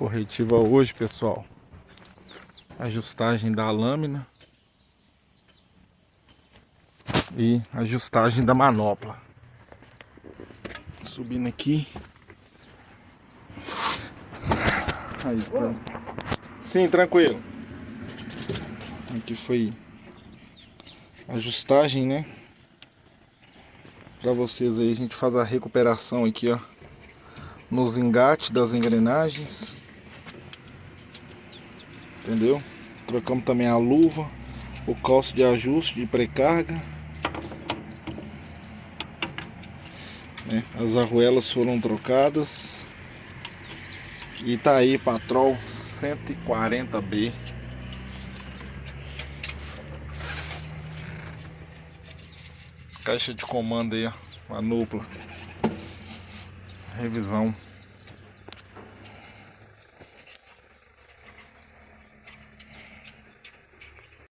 corretiva hoje, pessoal. Ajustagem da lâmina e ajustagem da manopla. Subindo aqui. Aí, pronto. Sim, tranquilo. Aqui foi ajustagem, né? Para vocês aí, a gente faz a recuperação aqui, ó, nos engates das engrenagens. Entendeu? Trocamos também a luva, o calço de ajuste de pré-carga, né? As arruelas foram trocadas. E tá aí, Patrol 140B. Caixa de comando aí, ó, manopla. Revisão.